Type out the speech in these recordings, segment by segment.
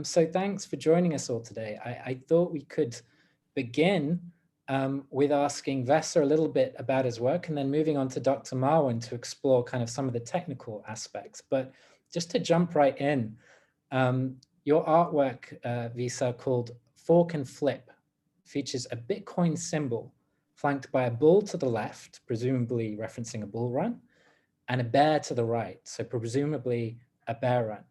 So thanks for joining us all today. I thought we could begin with asking Vesa a little bit about his work and then moving on to Dr. Marwan to explore kind of some of the technical aspects. But just to jump right in, your artwork, Vesa, called Fork and Flip, features a Bitcoin symbol flanked by a bull to the left, presumably referencing a bull run, and a bear to the right, so presumably a bear run.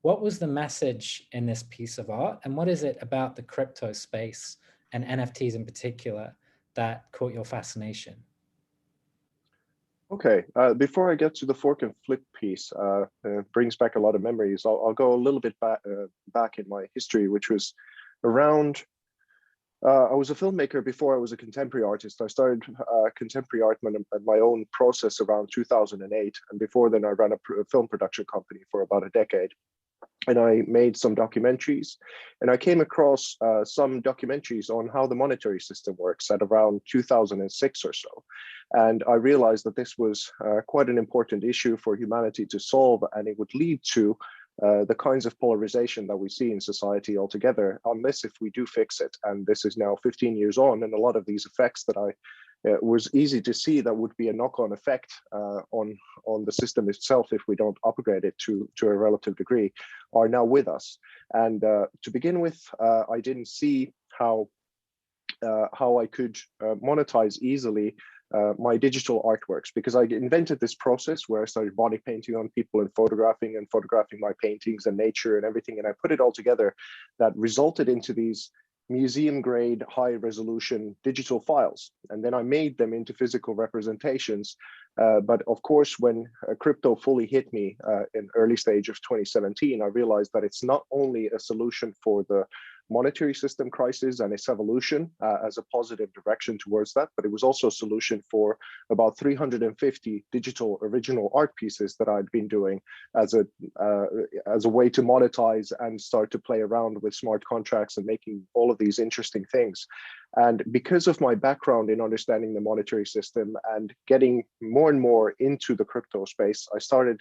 What was the message in this piece of art, and what is it about the crypto space and NFTs in particular that caught your fascination? Okay, before I get to the fork and flip piece, brings back a lot of memories. I'll go a little bit back in my history, which was around, I was a filmmaker before I was a contemporary artist. I started contemporary art at my own process around 2008. And before then I ran a film production company for about a decade. And I made some documentaries, and I came across some documentaries on how the monetary system works at around 2006 or so. And I realized that this was quite an important issue for humanity to solve, and it would lead to the kinds of polarization that we see in society altogether, unless if we do fix it. And this is now 15 years on, and a lot of these effects that it was easy to see that would be a knock-on effect on the system itself if we don't upgrade it to a relative degree, are now with us. And to begin with, I didn't see how I could monetize easily my digital artworks, because I invented this process where I started body painting on people and photographing my paintings and nature and everything, and I put it all together. That resulted into these museum grade high resolution digital files, and then I made them into physical representations. But of course, when crypto fully hit me in early stage of 2017, I realized that it's not only a solution for the monetary system crisis and its evolution as a positive direction towards that, but it was also a solution for about 350 digital original art pieces that I'd been doing as a way to monetize and start to play around with smart contracts and making all of these interesting things. And because of my background in understanding the monetary system and getting more and more into the crypto space, I started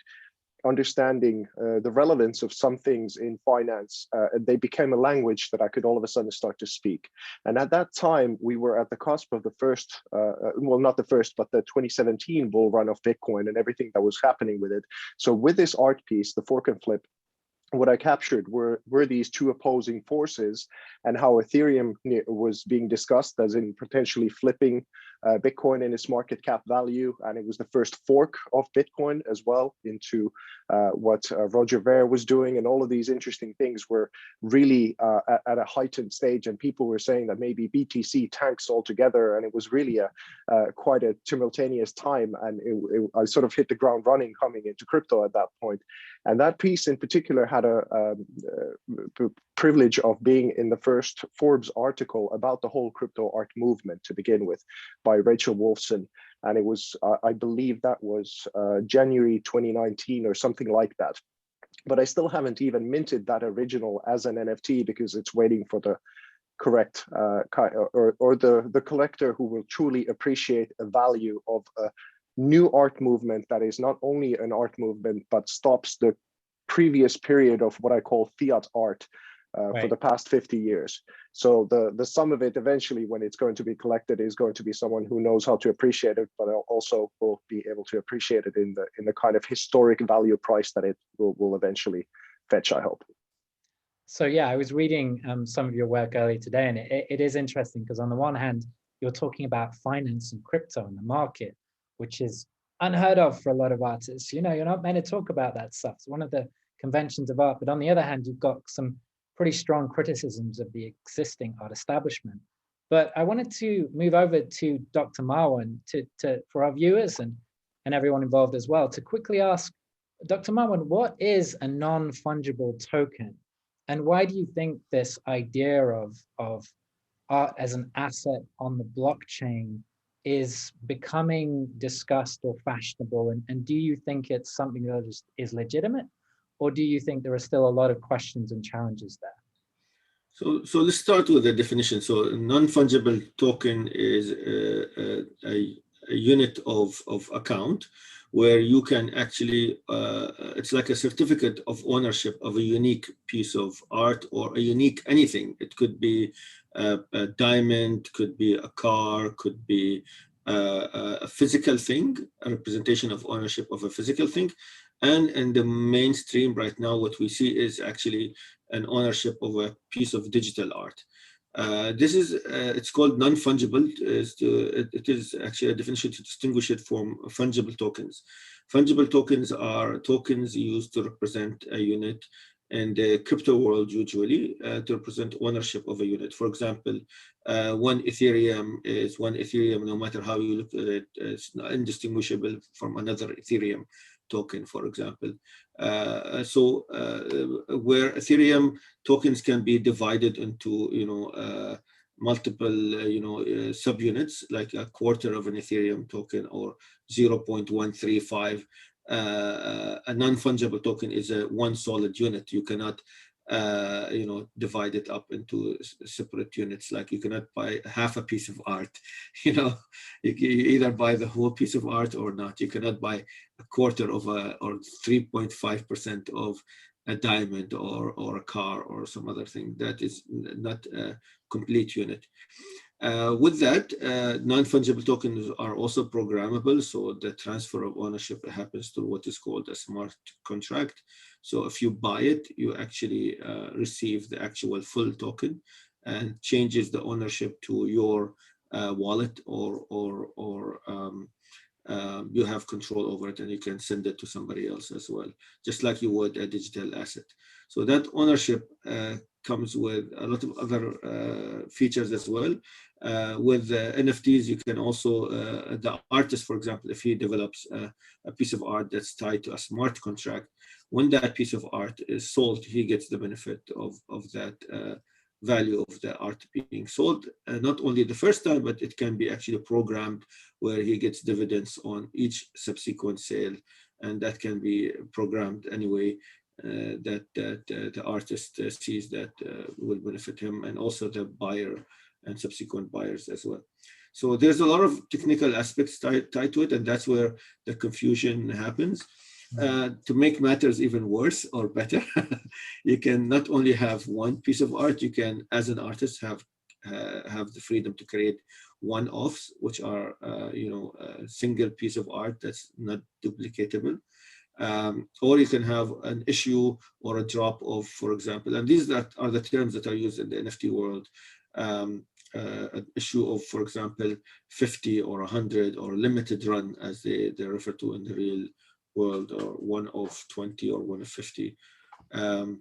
understanding the relevance of some things in finance. They became a language that I could all of a sudden start to speak. And at that time, we were at the cusp of the first, well, not the first, but the 2017 bull run of Bitcoin and everything that was happening with it. So with this art piece, the fork and flip, what I captured were these two opposing forces, and how Ethereum was being discussed as in potentially flipping Bitcoin in its market cap value. And it was the first fork of Bitcoin as well into what Roger Ver was doing. And all of these interesting things were really at a heightened stage. And people were saying that maybe BTC tanks altogether. And it was really quite a simultaneous time. And I sort of hit the ground running coming into crypto at that point. And that piece in particular had a privilege of being in the first Forbes article about the whole crypto art movement to begin with, by Rachel Wolfson. And it was, I believe that was January 2019 or something like that. But I still haven't even minted that original as an NFT because it's waiting for the correct or the collector who will truly appreciate the value of a new art movement that is not only an art movement, but stops the previous period of what I call fiat art for the past 50 years. So the sum of it eventually, when it's going to be collected, is going to be someone who knows how to appreciate it, but also will be able to appreciate it in the kind of historic value price that it will eventually fetch, I hope. So yeah, I was reading some of your work earlier today, and it is interesting because on the one hand, you're talking about finance and crypto and the market, which is unheard of for a lot of artists. You know, you're not meant to talk about that stuff. It's one of the conventions of art. But on the other hand, you've got some pretty strong criticisms of the existing art establishment. But I wanted to move over to Dr. Marwan for our viewers and everyone involved as well, to quickly ask, Dr. Marwan, what is a non-fungible token? And why do you think this idea of art as an asset on the blockchain is becoming discussed or fashionable? And do you think it's something that is legitimate? Or do you think there are still a lot of questions and challenges there? So let's start with the definition. So a non-fungible token is unit of account, where you can actually, it's like a certificate of ownership of a unique piece of art or a unique anything. It could be a diamond, could be a car, could be a physical thing, a representation of ownership of a physical thing. And in the mainstream right now, what we see is actually an ownership of a piece of digital art. This is, it's called non-fungible. It is actually a definition to distinguish it from fungible tokens. Fungible tokens are tokens used to represent a unit in the crypto world, usually to represent ownership of a unit. For example, one Ethereum is one Ethereum, no matter how you look at it, it's indistinguishable from another Ethereum token, for example. Where Ethereum tokens can be divided into, multiple, subunits, like a quarter of an Ethereum token or 0.135. A non-fungible token is a one solid unit. You cannot, divide it up into separate units. Like you cannot buy half a piece of art. You either buy the whole piece of art or not. You cannot buy a quarter of or 3.5% of a diamond or a car or some other thing. That is not a complete unit. With that, non-fungible tokens are also programmable. So the transfer of ownership happens through what is called a smart contract. So if you buy it, you actually receive the actual full token, and changes the ownership to your wallet, or you have control over it, and you can send it to somebody else as well, just like you would a digital asset. So that ownership comes with a lot of other features as well. With NFTs, you can also, the artist, for example, if he develops a piece of art that's tied to a smart contract, when that piece of art is sold, he gets the benefit of that value of the art being sold, not only the first time, but it can be actually programmed where he gets dividends on each subsequent sale, and that can be programmed anyway that the artist sees that will benefit him, and also the buyer and subsequent buyers as well. So there's a lot of technical aspects tied to it, and that's where the confusion happens. To make matters even worse or better, you can not only have one piece of art, you can, as an artist, have the freedom to create one-offs, which are a single piece of art that's not duplicatable. Or you can have an issue or a drop of, for example, and these are the terms that are used in the NFT world. An issue of, for example, 50 or 100, or limited run, as they refer to in the real world, or 1 of 20 or 1 of 50. And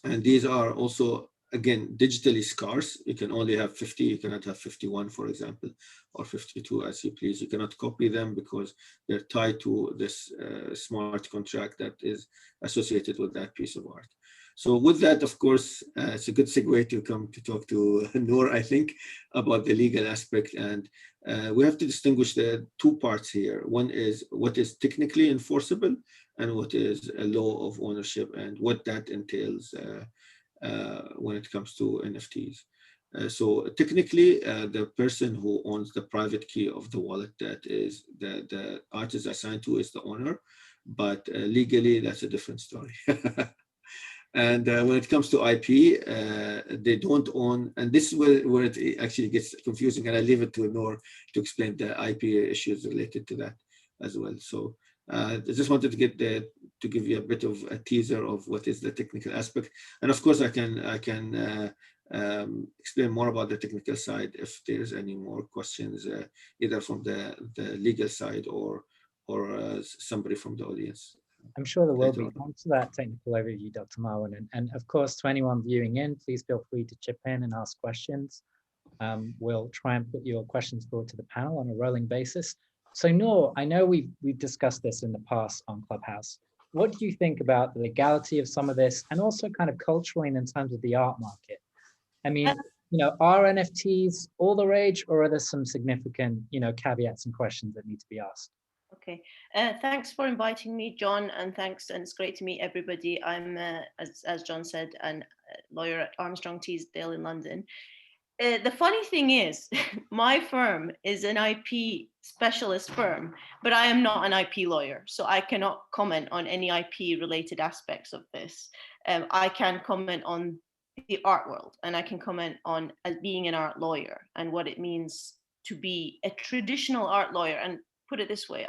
these are also, again, digitally scarce. You can only have 50, you cannot have 51, for example, or 52, as you please. You cannot copy them because they're tied to this smart contract that is associated with that piece of art. So with that, of course, it's a good segue to come to talk to Noor, I think, about the legal aspect. And we have to distinguish the two parts here. One is what is technically enforceable, and what is a law of ownership, and what that entails when it comes to NFTs. So technically, the person who owns the private key of the wallet that is the artist assigned to is the owner, but legally, that's a different story. And when it comes to IP, they don't own, and this is where it actually gets confusing, and I leave it to Noor to explain the IP issues related to that as well. So I just wanted to give you a bit of a teaser of what is the technical aspect, and of course I can explain more about the technical side if there's any more questions, either from the legal side or somebody from the audience. I'm sure there will be. Thanks for that technical overview, Dr. Marwan. And of course, to anyone viewing in, please feel free to chip in and ask questions. We'll try and put your questions forward to the panel on a rolling basis. So Noor, I know we've discussed this in the past on Clubhouse. What do you think about the legality of some of this, and also kind of culturally and in terms of the art market? I mean, are NFTs all the rage, or are there some significant, caveats and questions that need to be asked? Okay, thanks for inviting me, John, and thanks, and it's great to meet everybody. I'm, as John said, a lawyer at Armstrong Teasdale in London. The funny thing is, my firm is an IP specialist firm, but I am not an IP lawyer, so I cannot comment on any IP related aspects of this. I can comment on the art world, and I can comment on as being an art lawyer and what it means to be a traditional art lawyer. And put it this way,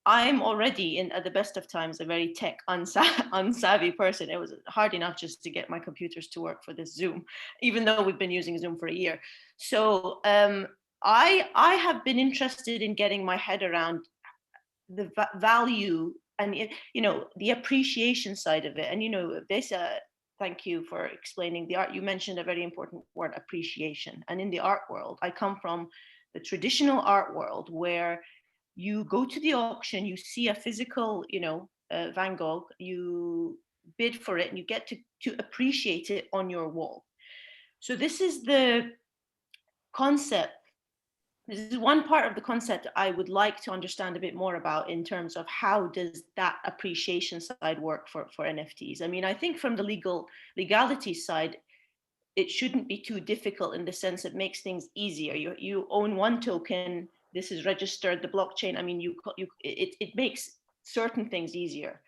I'm already at the best of times a very tech unsavvy person. It was hard enough just to get my computers to work for this Zoom, even though we've been using Zoom for a year. So I have been interested in getting my head around the value and the appreciation side of it. And thank you for explaining the art. You mentioned a very important word, appreciation. And in the art world, I come from the traditional art world where you go to the auction, you see a physical, Van Gogh, you bid for it and you get to appreciate it on your wall. So this is the concept. This is one part of the concept I would like to understand a bit more about in terms of how does that appreciation side work for NFTs. I mean, I think from the legality side, it shouldn't be too difficult in the sense it makes things easier. You own one token, this is registered, the blockchain. I mean, it makes certain things easier.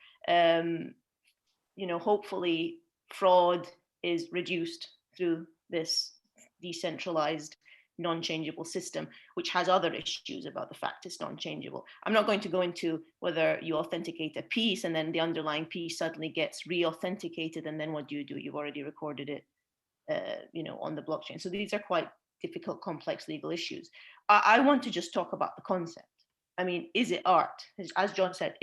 Hopefully fraud is reduced through this decentralized, non-changeable system, which has other issues about the fact it's non-changeable. I'm not going to go into whether you authenticate a piece and then the underlying piece suddenly gets re-authenticated, and then what do? You've already recorded it, on the blockchain. So these are quite difficult, complex legal issues. I want to just talk about the concept. I mean, is it art? As John said,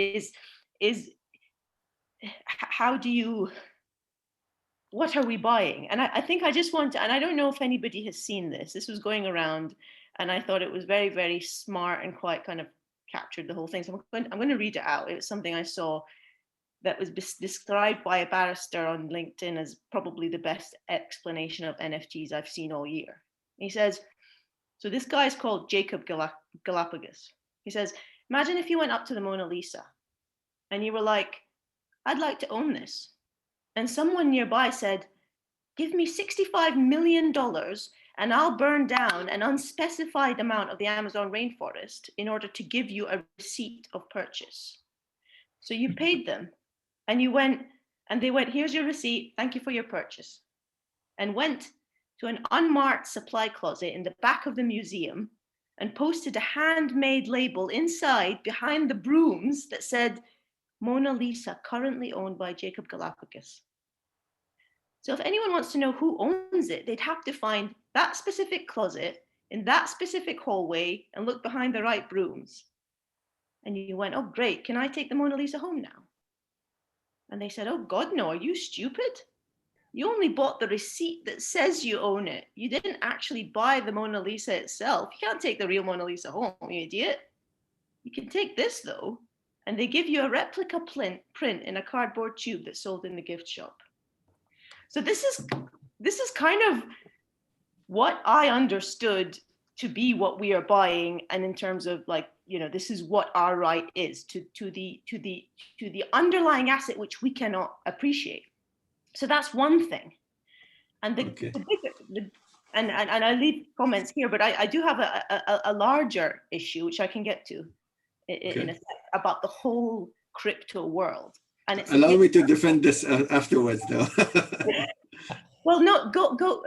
what are we buying? And I think I just want to, and I don't know if anybody has seen this. This was going around and I thought it was very, very smart and quite kind of captured the whole thing. So I'm going to read it out. It was something I saw that was described by a barrister on LinkedIn as probably the best explanation of NFTs I've seen all year. He says, so this guy is called Jacob Galapagos. He says, imagine if you went up to the Mona Lisa and you were like, I'd like to own this. And someone nearby said, give me $65 million and I'll burn down an unspecified amount of the Amazon rainforest in order to give you a receipt of purchase. So you paid them and you went, and they went, here's your receipt, thank you for your purchase. And went to an unmarked supply closet in the back of the museum and posted a handmade label inside behind the brooms that said, Mona Lisa, currently owned by Jacob Galapagos. So if anyone wants to know who owns it, they'd have to find that specific closet in that specific hallway and look behind the right brooms. And you went, oh, great, can I take the Mona Lisa home now? And they said, oh, God, no, are you stupid? You only bought the receipt that says you own it. You didn't actually buy the Mona Lisa itself. You can't take the real Mona Lisa home, you idiot. You can take this, though. And they give you a replica print in a cardboard tube that's sold in the gift shop. So this is kind of what I understood to be what we are buying, and in terms of like, this is what our right is to the underlying asset which we cannot appreciate. So that's one thing. And and I leave comments here, but I do have a larger issue which I can get to in a sec, about the whole crypto world. And it's allow me to defend this afterwards, though. Well, no, go.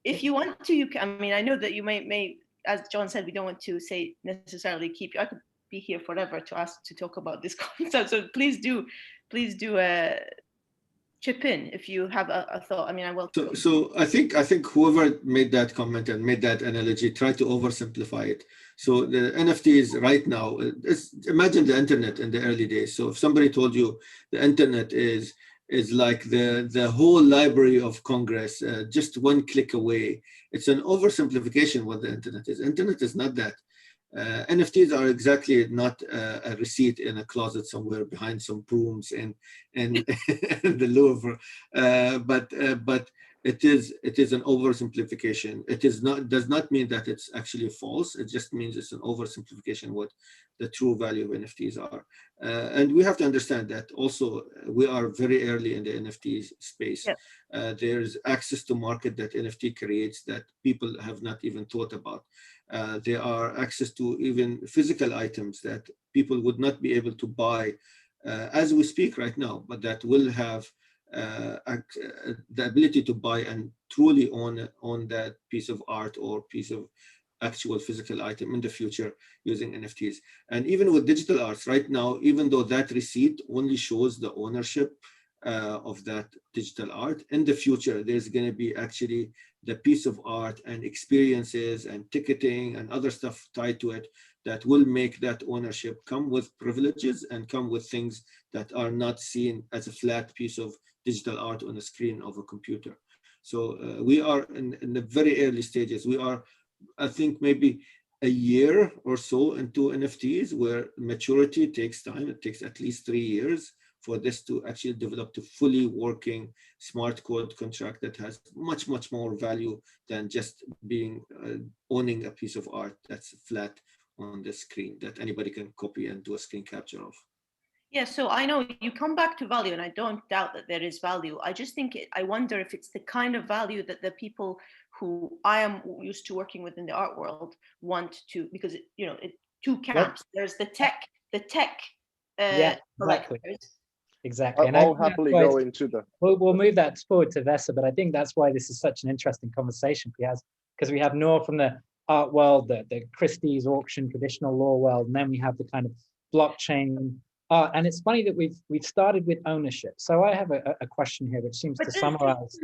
If you want to, you can. I mean, I know that you may, as John said, we don't want to say necessarily keep you. I could be here forever to talk about this concept. So please do chip in if you have a thought. I mean, I will. So I think whoever made that comment and made that analogy tried to oversimplify it. So the NFTs right now, imagine the internet in the early days. So if somebody told you the internet is like the whole Library of Congress, just one click away, it's an oversimplification what the internet is. Internet is not that. NFTs are exactly not a receipt in a closet somewhere behind some brooms in the Louvre, but it is an oversimplification. It is not, does not mean that it's actually false. It just means it's an oversimplification what the true value of NFTs are. And we have to understand that also we are very early in the NFT space. Yeah. There's access to market that NFT creates that people have not even thought about. There are access to even physical items that people would not be able to buy as we speak right now, but that will have the ability to buy and truly own that piece of art or piece of actual physical item in the future using NFTs. And even with digital arts right now, even though that receipt only shows the ownership of that digital art, in the future, there's going to be actually the piece of art and experiences and ticketing and other stuff tied to it that will make that ownership come with privileges and come with things that are not seen as a flat piece of digital art on a screen of a computer. So we are in the very early stages. We are, I think, maybe a year or so into NFTs, where maturity takes time. It takes at least 3 years for this to actually develop to fully working smart code contract that has much, much more value than just being owning a piece of art that's flat on the screen that anybody can copy and do a screen capture of. Yeah, so I know you come back to value, and I don't doubt that there is value. I just think I wonder if it's the kind of value that the people who I am used to working with in the art world want to, because two camps. There's the tech Yeah, collectors. exactly. And I'll happily go into the. We'll move that forward to Vesa, but I think that's why this is such an interesting conversation, because we have Noor from the art world, the Christie's auction, traditional law world, and then we have the kind of blockchain. And it's funny that we've started with ownership. So I have a question here, which seems to summarize.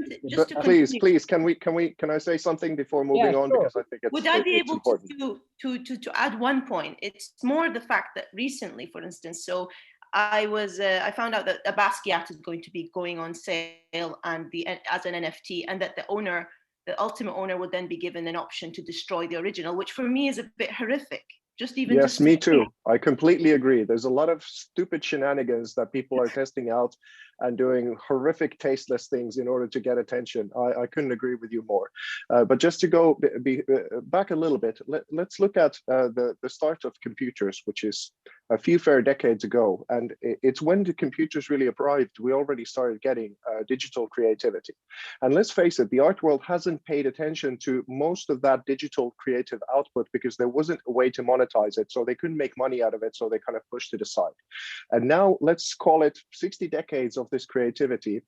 Please, can I say something before moving on? Sure. Because I think it's Would I be able important. to add one point? It's more the fact that recently, for instance, so I found out that a Basquiat is going to be going on sale and as an NFT, and that the ultimate owner would then be given an option to destroy the original, which for me is a bit horrific. Yes, me too. I completely agree. There's a lot of stupid shenanigans that people are testing out and doing horrific, tasteless things in order to get attention. I couldn't agree with you more. But just to go back a little bit, let's look at the start of computers, which is a few fair decades ago. And it's when the computers really arrived, we already started getting digital creativity. And let's face it, the art world hasn't paid attention to most of that digital creative output because there wasn't a way to monetize it. So they couldn't make money out of it. So they kind of pushed it aside. And now let's call it 60 decades of this creativity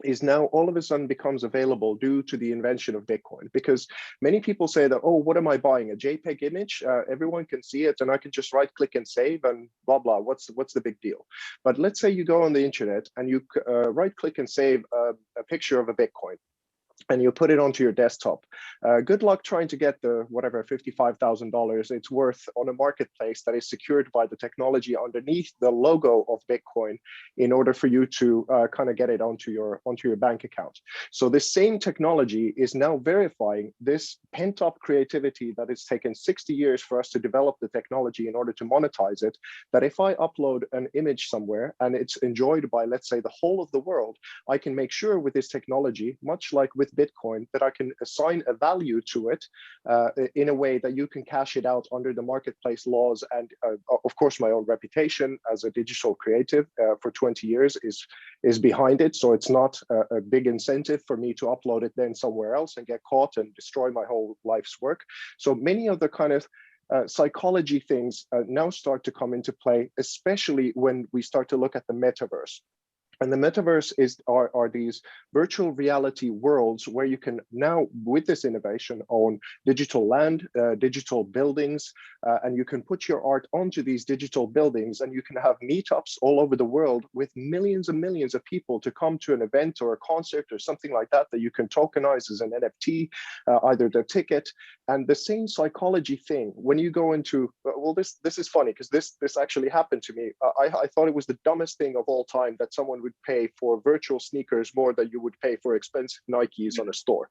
is now all of a sudden becomes available due to the invention of Bitcoin. Because many people say that, oh, what am I buying? A JPEG image? Everyone can see it and I can just right click and save and blah, blah. What's the big deal? But let's say you go on the internet and you right click and save a picture of a Bitcoin. And you put it onto your desktop. Good luck trying to get the whatever $55,000 it's worth on a marketplace that is secured by the technology underneath the logo of Bitcoin in order for you to kind of get it onto your bank account. So this same technology is now verifying this pent-up creativity that it's taken 60 years for us to develop the technology in order to monetize it, that if I upload an image somewhere and it's enjoyed by, let's say, the whole of the world, I can make sure with this technology, much like with Bitcoin, that I can assign a value to it in a way that you can cash it out under the marketplace laws. And of course, my own reputation as a digital creative for 20 years is behind it. So it's not a big incentive for me to upload it then somewhere else and get caught and destroy my whole life's work. So many of the kind of psychology things now start to come into play, especially when we start to look at the metaverse. And the metaverse are these virtual reality worlds where you can now, with this innovation, own digital land, digital buildings, and you can put your art onto these digital buildings, and you can have meetups all over the world with millions and millions of people to come to an event or a concert or something like that you can tokenize as an NFT, either the ticket. And the same psychology thing, when you go into, well, this is funny because this actually happened to me. I thought it was the dumbest thing of all time that someone would pay for virtual sneakers more than you would pay for expensive Nikes on a store.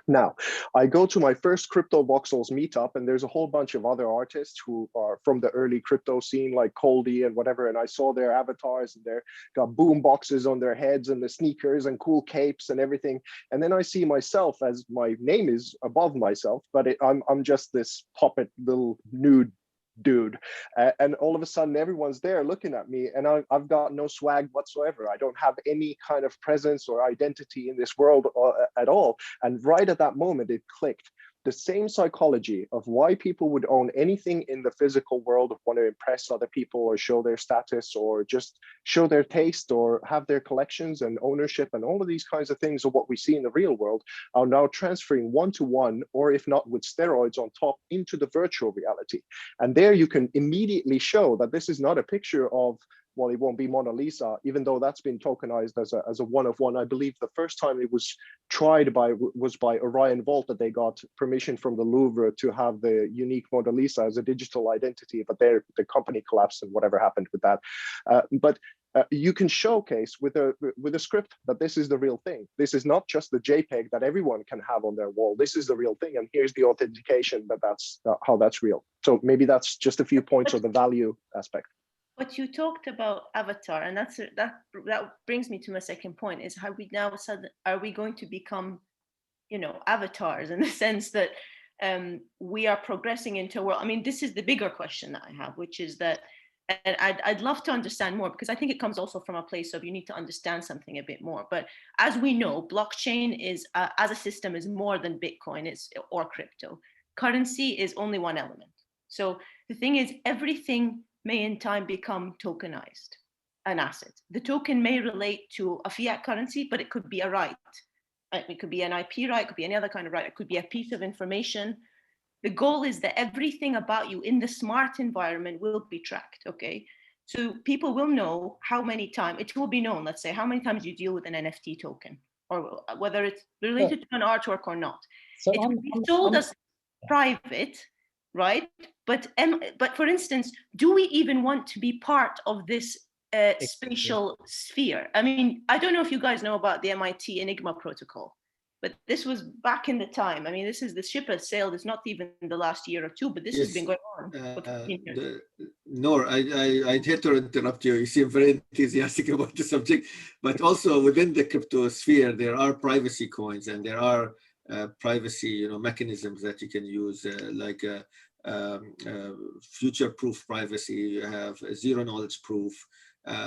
Now, I go to my first Crypto Voxels meetup, and there's a whole bunch of other artists who are from the early crypto scene, like Coldy and whatever. And I saw their avatars, and they're got boom boxes on their heads and the sneakers and cool capes and everything. And then I see myself, as my name is above myself, but I'm just this puppet little nude dude, and all of a sudden everyone's there looking at me, and I've got no swag whatsoever. I don't have any kind of presence or identity in this world at all. And right at that moment it clicked. The same psychology of why people would own anything in the physical world, want to impress other people or show their status or just show their taste or have their collections and ownership and all of these kinds of things of what we see in the real world, are now transferring one-to-one, or if not with steroids on top, into the virtual reality. And there you can immediately show that this is not a picture of, well, it won't be Mona Lisa, even though that's been tokenized as a one-of-one. I believe the first time it was tried was by Orion Vault, that they got permission from the Louvre to have the unique Mona Lisa as a digital identity, but the company collapsed and whatever happened with that. But you can showcase with a script that this is the real thing. This is not just the JPEG that everyone can have on their wall. This is the real thing, and here's the authentication that that's how that's real. So maybe that's just a few points of the value aspect. But you talked about avatar, and that brings me to my second point: is how we now are we going to become, avatars, in the sense that we are progressing into a world. I mean, this is the bigger question that I have, which is that, and I'd love to understand more, because I think it comes also from a place of you need to understand something a bit more. But as we know, blockchain is as a system is more than Bitcoin or crypto. Currency is only one element. So the thing is, everything may in time become tokenized, an asset. The token may relate to a fiat currency, but it could be a right. It could be an IP right, it could be any other kind of right, it could be a piece of information. The goal is that everything about you in the smart environment will be tracked, okay? So people will know how many times, it will be known, let's say, how many times you deal with an NFT token, or whether it's related to an artwork or not. So it will be sold as private, right? But for instance, do we even want to be part of this spatial sphere? I mean, I don't know if you guys know about the MIT Enigma protocol, but this was back in the time. I mean, the ship has sailed. It's not even the last year or two, but this has been going on. Noor, I'd hate to interrupt you. You seem very enthusiastic about the subject, but also within the crypto sphere, there are privacy coins, and there are privacy, mechanisms that you can use, like future-proof privacy. You have zero knowledge proof.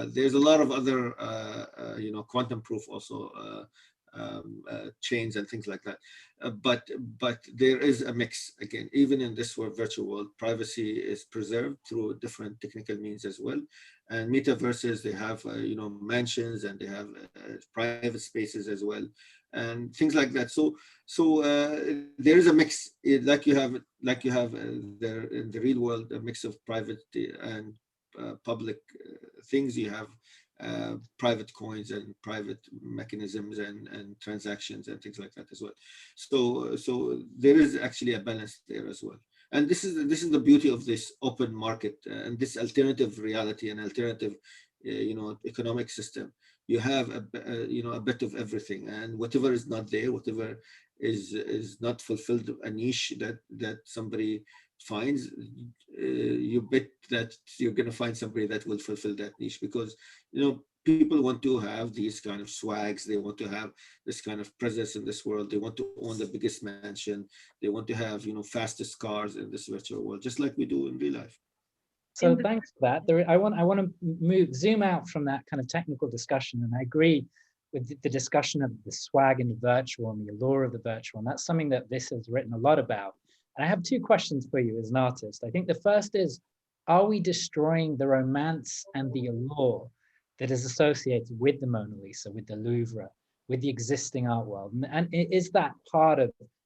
There's a lot of other, quantum proof also. Chains and things like that, but there is a mix. Again, even in this virtual world, privacy is preserved through different technical means as well. And metaverses, they have mansions, and they have private spaces as well, and things like that. So there is a mix, like you have there in the real world, a mix of private and public things. You have private coins and private mechanisms and transactions and things like that as well. So there is actually a balance there as well. And this is the beauty of this open market and this alternative reality and alternative economic system. You have a bit of everything, and whatever is not there, whatever is not fulfilled, a niche that somebody finds, you bet that you're going to find somebody that will fulfill that niche, because people want to have these kind of swags. They want to have this kind of presence in this world. They want to own the biggest mansion. They want to have fastest cars in this virtual world, just like we do in real life. So thanks for that. I want to zoom out from that kind of technical discussion, and I agree with the discussion of the swag in the virtual and the allure of the virtual, and that's something that this has written a lot about. And I have two questions for you as an artist. I think the first is, are we destroying the romance and the allure that is associated with the Mona Lisa, with the Louvre, with the existing art world? And is that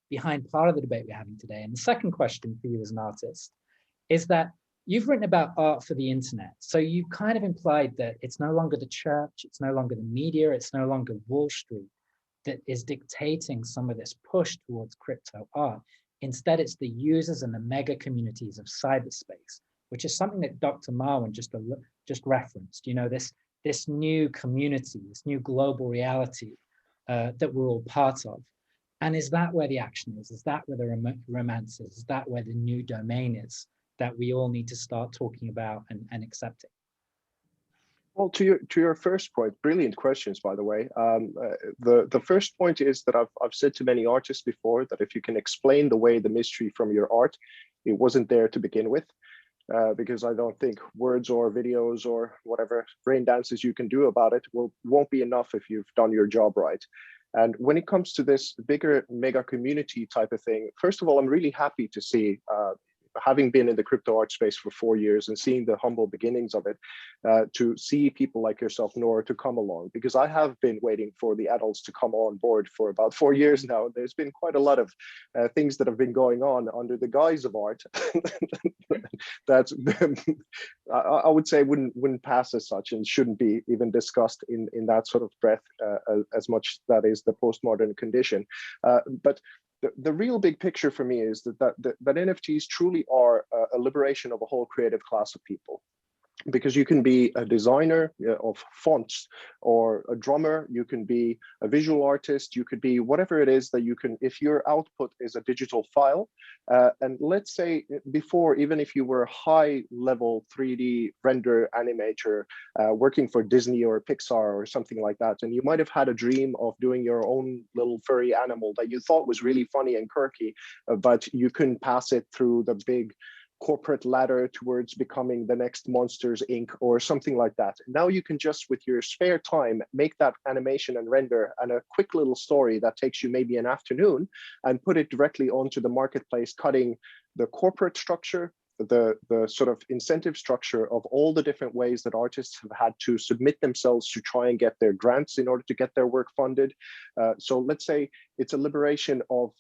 behind part of the debate we're having today? And the second question for you as an artist is that you've written about art for the internet. So you kind of implied that it's no longer the church, it's no longer the media, it's no longer Wall Street that is dictating some of this push towards crypto art. Instead, it's the users and the mega communities of cyberspace, which is something that Dr. Marwan just referenced. This new community, this new global reality that we're all part of. And is that where the action is? Is that where the romance is? Is that where the new domain is that we all need to start talking about and accepting? Well, to your first point, brilliant questions, by the way. The first point is that I've said to many artists before that if you can explain the mystery from your art, it wasn't there to begin with. Because I don't think words or videos or whatever brain dances you can do about it won't be enough if you've done your job right. And when it comes to this bigger mega community type of thing, first of all, I'm really happy to see, having been in the crypto art space for 4 years and seeing the humble beginnings of it, to see people like yourself, Noor, to come along, because I have been waiting for the adults to come on board for about 4 years now. There's been quite a lot of things that have been going on under the guise of art that I would say wouldn't pass as such and shouldn't be even discussed in that sort of breath, as much that is the postmodern condition. But the real big picture for me is that NFTs truly are a liberation of a whole creative class of people. Because you can be a designer of fonts or a drummer, you can be a visual artist, you could be whatever it is that you can, if your output is a digital file. And let's say before, even if you were a high level 3D render animator working for Disney or Pixar or something like that, and you might have had a dream of doing your own little furry animal that you thought was really funny and quirky, but you couldn't pass it through the big corporate ladder towards becoming the next Monsters Inc. or something like that. Now you can just, with your spare time, make that animation and render and a quick little story that takes you maybe an afternoon and put it directly onto the marketplace, cutting the corporate structure, the sort of incentive structure of all the different ways that artists have had to submit themselves to try and get their grants in order to get their work funded. So let's say it's a liberation of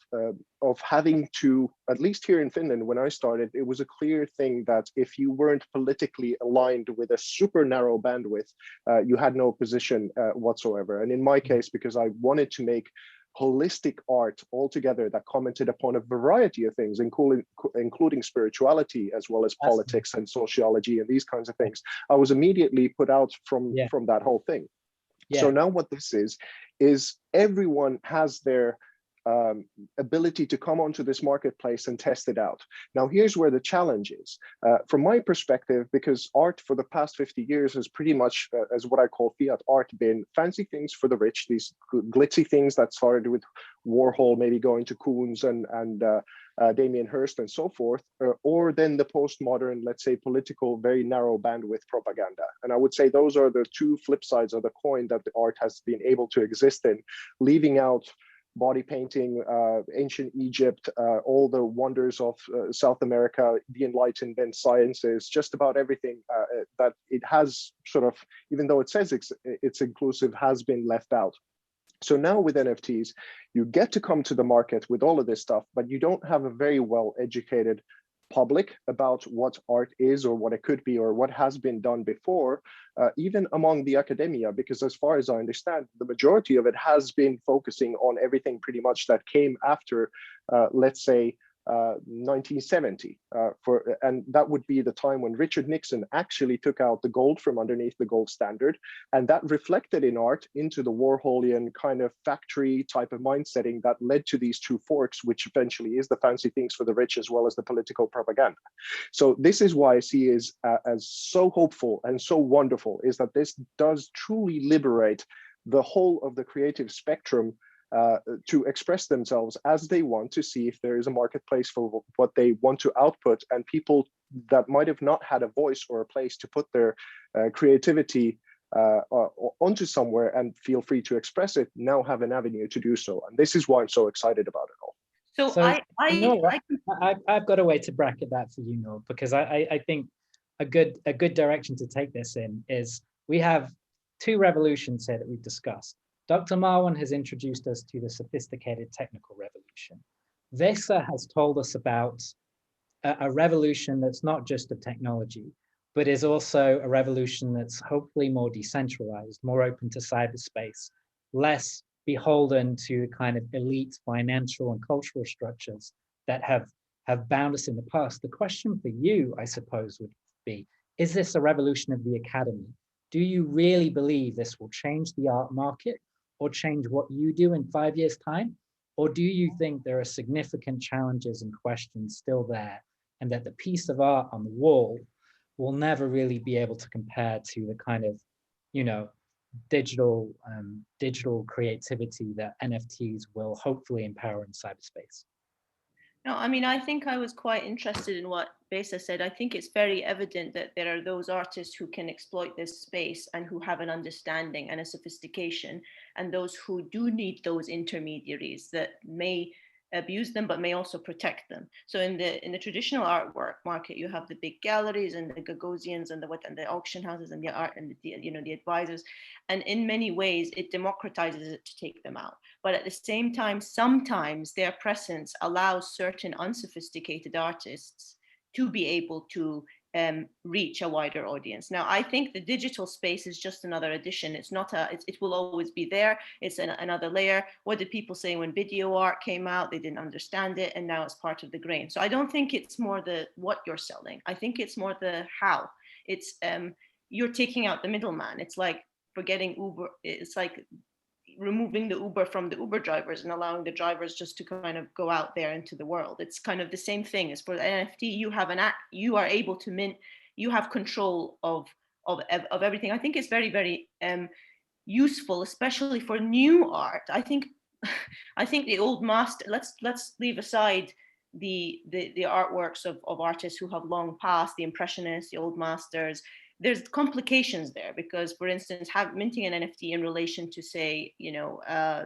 having to, at least here in Finland, when I started, it was a clear thing that if you weren't politically aligned with a super narrow bandwidth, you had no position whatsoever. And in my case, because I wanted to make holistic art altogether that commented upon a variety of things, including spirituality as well as politics and sociology and these kinds of things, I was immediately put out from that whole thing. Yeah. So now what this is everyone has their ability to come onto this marketplace and test it out. Now, here's where the challenge is. From my perspective, because art for the past 50 years has pretty much, as what I call fiat art, been fancy things for the rich, these glitzy things that started with Warhol maybe going to Koons and Damien Hirst and so forth, or then the postmodern, let's say, political, very narrow bandwidth propaganda. And I would say those are the two flip sides of the coin that the art has been able to exist in, leaving out body painting, ancient Egypt, all the wonders of South America, the Enlightenment, sciences, just about everything that it has sort of, even though it says it's inclusive, has been left out. So now with NFTs, you get to come to the market with all of this stuff, but you don't have a very well educated public about what art is or what it could be or what has been done before, even among the academia, because as far as I understand, the majority of it has been focusing on everything pretty much that came after, let's say, 1970, and that would be the time when Richard Nixon actually took out the gold from underneath the gold standard, and that reflected in art into the Warholian kind of factory type of mindsetting that led to these two forks, which eventually is the fancy things for the rich as well as the political propaganda. So this is why I see as so hopeful and so wonderful, is that this does truly liberate the whole of the creative spectrum to express themselves as they want, to see if there is a marketplace for what they want to output, and people that might have not had a voice or a place to put their creativity onto somewhere and feel free to express it, now have an avenue to do so. And this is why I'm so excited about it all. So I've got a way to bracket that for you, Noor, because I think a good direction to take this in is we have two revolutions here that we've discussed. Dr. Marwan has introduced us to the sophisticated technical revolution. Vesa has told us about a revolution that's not just of technology, but is also a revolution that's hopefully more decentralized, more open to cyberspace, less beholden to kind of elite financial and cultural structures that have bound us in the past. The question for you, I suppose, would be, is this a revolution of the academy? Do you really believe this will change the art market or change what you do in 5 years' time? Or do you think there are significant challenges and questions still there, and that the piece of art on the wall will never really be able to compare to the kind of, you know, digital creativity that NFTs will hopefully empower in cyberspace? No, I mean, I think I was quite interested in what Besa said. I think it's very evident that there are those artists who can exploit this space and who have an understanding and a sophistication, and those who do need those intermediaries that may abuse them but may also protect them. So in the traditional artwork market, you have the big galleries and the Gagosians and the auction houses and the art and the advisors, and in many ways it democratizes it to take them out. But at the same time, sometimes their presence allows certain unsophisticated artists to be able to reach a wider audience. Now, I think the digital space is just another addition. It's not it will always be there. It's another layer. What did people say when video art came out? They didn't understand it, and now it's part of the grain. So I don't think it's more the what you're selling. I think it's more the how. It's you're taking out the middleman. It's like forgetting Uber. It's like removing the Uber from the Uber drivers and allowing the drivers just to kind of go out there into the world. It's kind of the same thing as for the NFT. You are able to mint, you have control of everything. I think it's very, very useful, especially for new art. I think the old master, let's leave aside the artworks of artists who have long passed, the Impressionists, the old masters. There's complications there because, for instance, minting an NFT in relation to, say, Da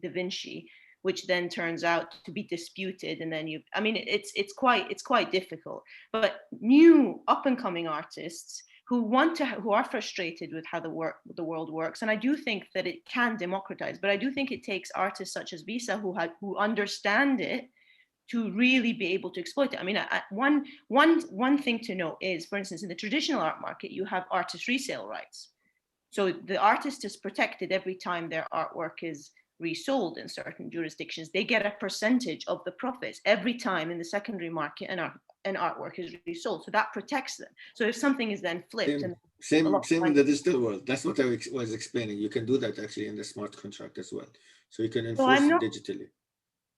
Vinci, which then turns out to be disputed, and then it's quite difficult. But new up and coming artists who are frustrated with how the world works, and I do think that it can democratize, but I do think it takes artists such as Visa who understand it to really be able to exploit it. I mean, one thing to know is, for instance, in the traditional art market, you have artist resale rights. So the artist is protected every time their artwork is resold in certain jurisdictions. They get a percentage of the profits every time in the secondary market an artwork is resold. So that protects them. So if something is then flipped, same in the digital world. That's what I was explaining. You can do that actually in the smart contract as well. So you can enforce it digitally.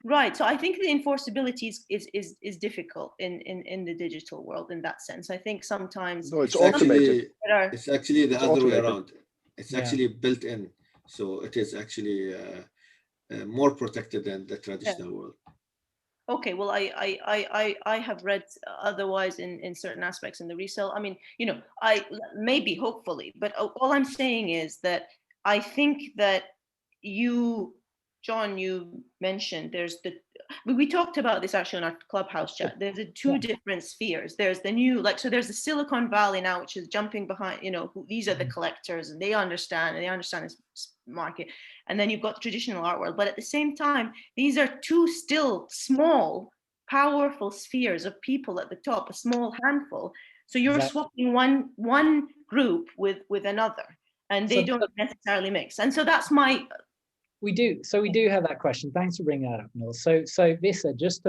Right. So I think the enforceability is difficult in the digital world in that sense. I think sometimes it's automated. It's actually the other way around. It's actually built in, so it is actually more protected than the traditional world. Okay, well, I have read otherwise in certain aspects in the resale. I mean, I maybe hopefully, but all I'm saying is that I think that John, you mentioned we talked about this actually on our Clubhouse chat. There's two different spheres. There's the new, so there's the Silicon Valley now, which is jumping behind, these are the collectors and they understand this market. And then you've got the traditional art world. But at the same time, these are two still small, powerful spheres of people at the top, a small handful. So you're swapping one group with another, and they don't necessarily mix. And so that's my... We do have that question. Thanks for bringing that up, Noel. So Visa, just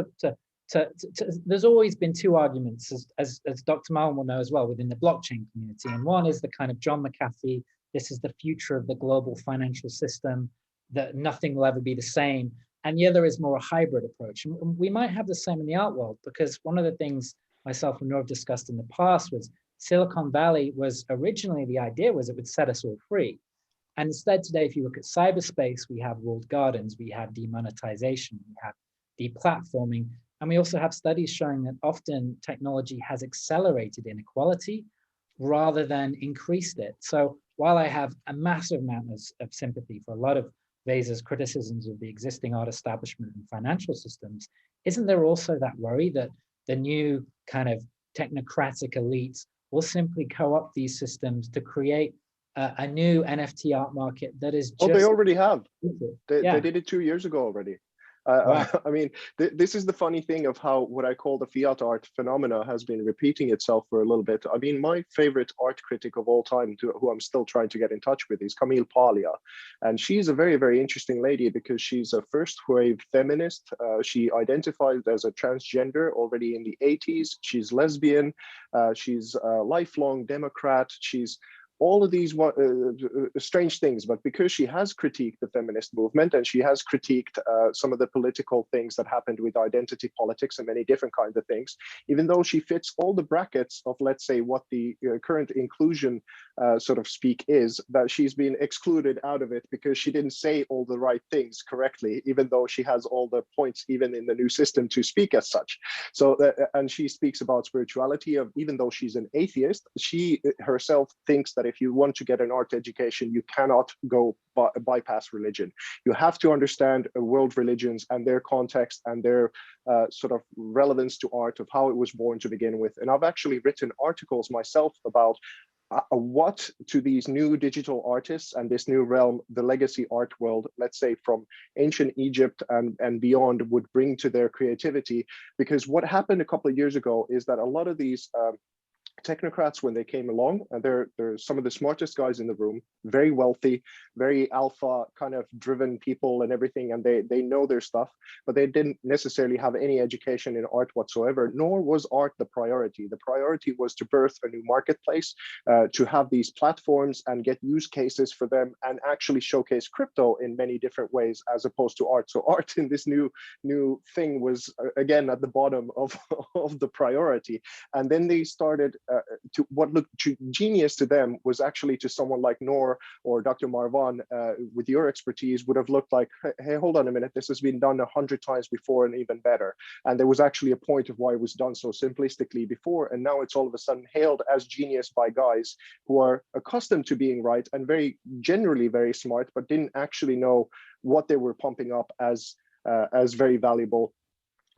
there's always been two arguments, as Dr. Malin will know as well, within the blockchain community. And one is the kind of John McAfee, this is the future of the global financial system, that nothing will ever be the same. And the other is more a hybrid approach. And we might have the same in the art world, because one of the things myself and Noor have discussed in the past was Silicon Valley was originally, the idea was it would set us all free. And instead today, if you look at cyberspace, we have walled gardens, we have demonetization, we have deplatforming, and we also have studies showing that often technology has accelerated inequality rather than increased it. So while I have a massive amount of sympathy for a lot of Vesa's criticisms of the existing art establishment and financial systems, isn't there also that worry that the new kind of technocratic elites will simply co-opt these systems to create a new NFT art market that is just... Oh, they already have. They did it 2 years ago already. Wow. I mean, this is the funny thing of how what I call the fiat art phenomena has been repeating itself for a little bit. I mean, my favorite art critic of all time, who I'm still trying to get in touch with, is Camille Paglia. And she's a very, very interesting lady because she's a first wave feminist. She identified as a transgender already in the 80s. She's lesbian. She's a lifelong Democrat. She's all of these strange things, but because she has critiqued the feminist movement and she has critiqued some of the political things that happened with identity politics and many different kinds of things, even though she fits all the brackets of, let's say, what the current inclusion sort of speak is, that she's been excluded out of it because she didn't say all the right things correctly, even though she has all the points even in the new system to speak as such. So, and she speaks about spirituality, of even though she's an atheist, she herself thinks that if you want to get an art education, you cannot go bypass religion. You have to understand world religions and their context and their sort of relevance to art, of how it was born to begin with. And I've actually written articles myself about what to these new digital artists and this new realm, the legacy art world, let's say from ancient Egypt and beyond, would bring to their creativity. Because what happened a couple of years ago is that a lot of these technocrats, when they came along, and they're some of the smartest guys in the room, very wealthy, very alpha kind of driven people and everything, and they know their stuff, but they didn't necessarily have any education in art whatsoever, nor was art the priority. The priority was to birth a new marketplace, to have these platforms and get use cases for them and actually showcase crypto in many different ways as opposed to art. So art in this new thing was again at the bottom of the priority. And then they started to what looked genius to them was actually to someone like Noor or Dr. Marwan, with your expertise, would have looked like, hey, hold on a minute, this has been done 100 times before and even better. And there was actually a point of why it was done so simplistically before. And now it's all of a sudden hailed as genius by guys who are accustomed to being right and generally very smart, but didn't actually know what they were pumping up as very valuable.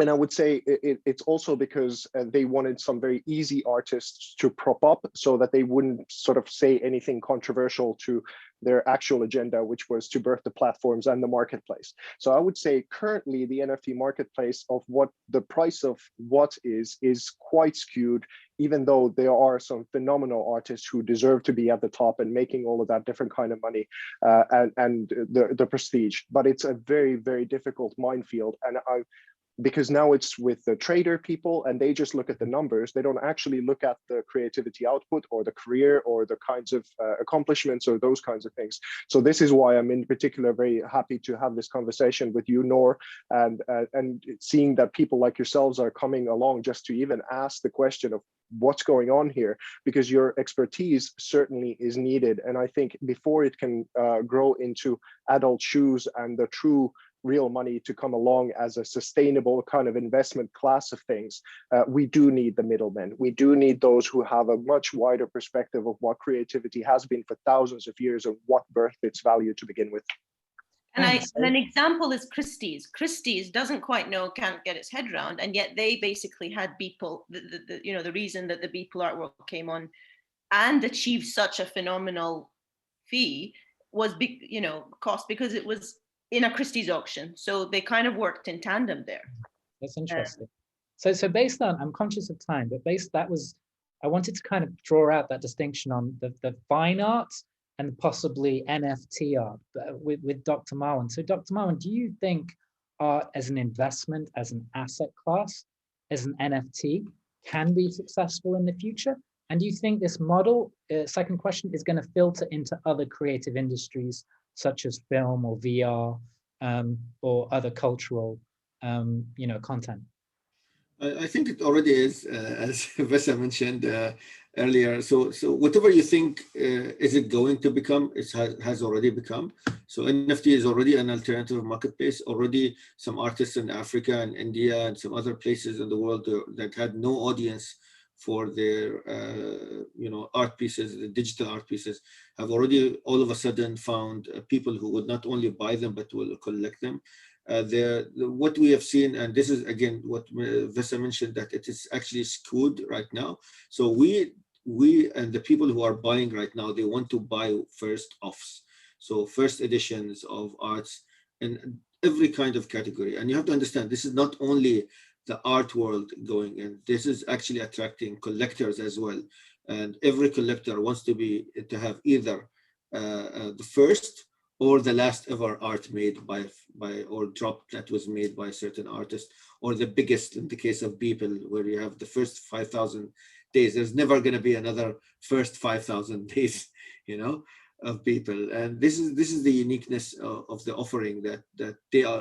And I would say it's also because they wanted some very easy artists to prop up so that they wouldn't sort of say anything controversial to their actual agenda, which was to birth the platforms and the marketplace. So I would say currently the NFT marketplace of what the price of what is quite skewed, even though there are some phenomenal artists who deserve to be at the top and making all of that different kind of money and the prestige. But it's a very, very difficult minefield. And because now it's with the trader people and they just look at the numbers. They don't actually look at the creativity output or the career or the kinds of accomplishments or those kinds of things. So this is why I'm in particular very happy to have this conversation with you, Noor, and seeing that people like yourselves are coming along just to even ask the question of what's going on here, because your expertise certainly is needed. And I think before it can grow into adult shoes and the true real money to come along as a sustainable kind of investment class of things, we do need the middlemen. We do need those who have a much wider perspective of what creativity has been for thousands of years and what birthed its value to begin with. And an example is Christie's. Christie's doesn't quite know, can't get its head around, and yet they basically had Beeple, the reason that the Beeple artwork came on and achieved such a phenomenal fee was cost because it was in a Christie's auction. So they kind of worked in tandem there. That's interesting. So based on, I'm conscious of time, but I wanted to kind of draw out that distinction on the fine art and possibly NFT art with Dr. Marwan. So Dr. Marwan, do you think art as an investment, as an asset class, as an NFT can be successful in the future? And do you think this model, second question, is going to filter into other creative industries such as film or VR or other cultural, content? I think it already is, as Vesa mentioned earlier. So whatever you think is it going to become, it has already become. So NFT is already an alternative marketplace. Already some artists in Africa and India and some other places in the world that had no audience for their art pieces, the digital art pieces, have already all of a sudden found people who would not only buy them but will collect them. What we have seen, and this is again what Vesa mentioned, that it is actually skewed right now. So we and the people who are buying right now, they want to buy first offs, so first editions of arts in every kind of category. And you have to understand, this is not only the art world going in, this is actually attracting collectors as well. And every collector wants to have either the first or the last ever art made by or drop that was made by a certain artist, or the biggest in the case of Beeple, where you have the first 5,000 days. There's never going to be another first 5,000 days, of people. And this is the uniqueness of the offering that the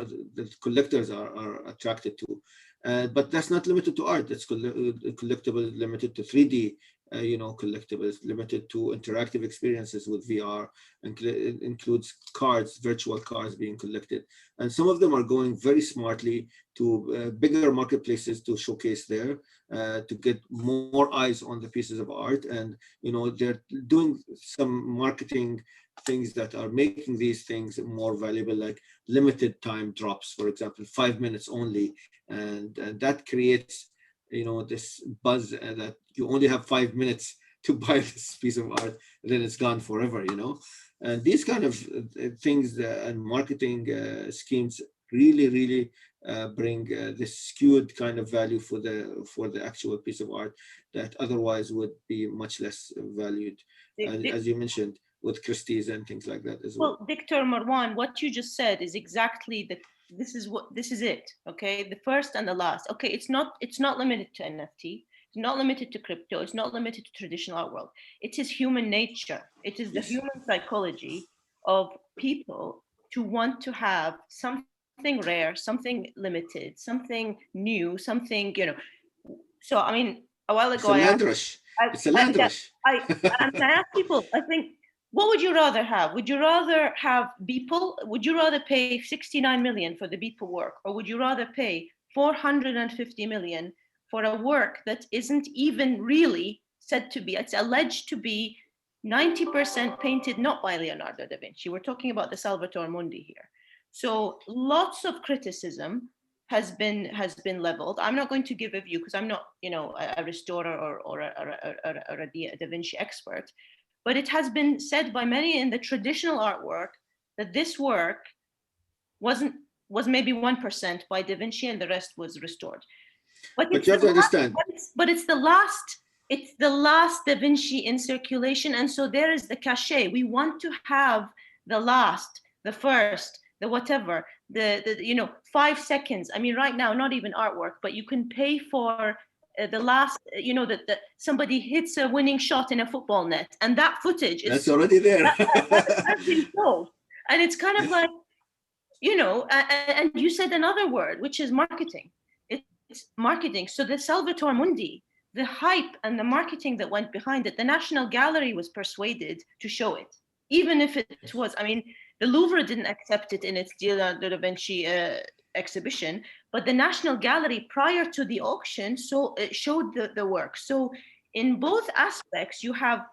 collectors are attracted to. But that's not limited to art. It's collectible, limited to 3D, collectibles, limited to interactive experiences with VR, and includes cards, virtual cards being collected. And some of them are going very smartly to bigger marketplaces to showcase there, to get more eyes on the pieces of art. And, they're doing some marketing things that are making these things more valuable, like limited time drops, for example, 5 minutes only. And that creates, this buzz that you only have 5 minutes to buy this piece of art, and then it's gone forever, And these kind of things and marketing schemes really bring this skewed kind of value for the actual piece of art that otherwise would be much less valued, as you mentioned, with Christie's and things like that as well. Well, Victor, Marwan, what you just said is exactly this is it. Okay, the first and the last. Okay, it's not limited to NFT. It's not limited to crypto. It's not limited to traditional art world. It is human nature. It is the human psychology of people to want to have something rare, something limited, something new, something, So, I mean, a while ago, it's a land rush. I ask people, I think, what would you rather have? Would you rather have Beeple? Would you rather pay 69 million for the Beeple work? Or would you rather pay 450 million for a work that isn't even really said to be, it's alleged to be 90% painted not by Leonardo da Vinci? We're talking about the Salvator Mundi here. So lots of criticism has been leveled. I'm not going to give a view because I'm not, a restorer or a Da Vinci expert. But it has been said by many in the traditional artwork that this work was maybe 1% by Da Vinci and the rest was restored. But you have to understand. But it's the last Da Vinci in circulation, and so there is the cachet. We want to have the last, the first, the whatever, the 5 seconds. I mean, right now, not even artwork, but you can pay for the last, that somebody hits a winning shot in a football net, and that footage is that's already there. That's been sold. And it's kind of like, and you said another word, which is marketing. It's marketing. So the Salvator Mundi, the hype and the marketing that went behind it, the National Gallery was persuaded to show it, even if it was, I mean, the Louvre didn't accept it in its Leonardo da Vinci exhibition, but the National Gallery prior to the auction showed the work. So in both aspects, you have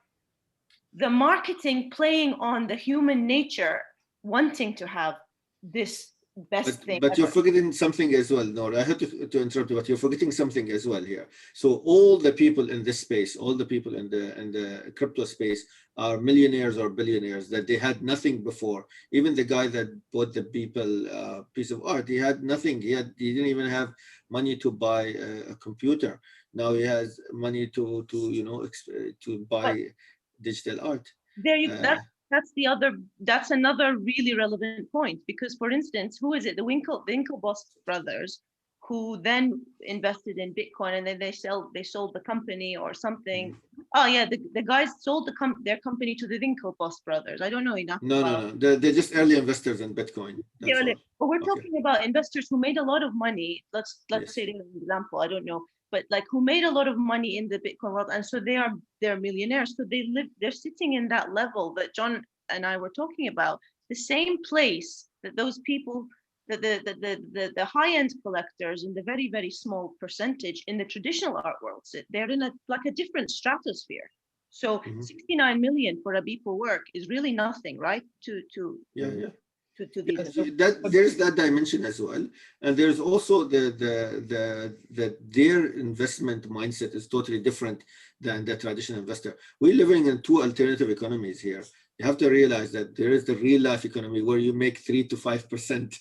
the marketing playing on the human nature, wanting to have this best thing. But you're forgetting something as well, Nora. I have to interrupt you, but you're forgetting something as well here. So all the people in this space, all the people in the crypto space are millionaires or billionaires that they had nothing before. Even the guy that bought the Beeple piece of art, he had nothing. He didn't even have money to buy a computer. Now he has money to buy digital art. There you go. That's another really relevant point, because for instance, who is it? The Winklevoss brothers, who then invested in Bitcoin, and then they sold the company or something. Oh yeah, the guys sold their company to the Winklevoss brothers. I don't know enough. No. They're just early investors in Bitcoin. But we're talking about investors who made a lot of money. Let's say an example. I don't know. But like who made a lot of money in the Bitcoin world, and so they're millionaires. So they're sitting in that level that John and I were talking about, the same place that those people, the high-end collectors in the very, very small percentage in the traditional art world sit. They're in a different stratosphere. So 69 million for a Beeple work is really nothing, right? There's that dimension as well, and there's also their investment mindset is totally different than the traditional investor. We're living in two alternative economies here. You have to realize that there is the real life economy where you make 3 to 5%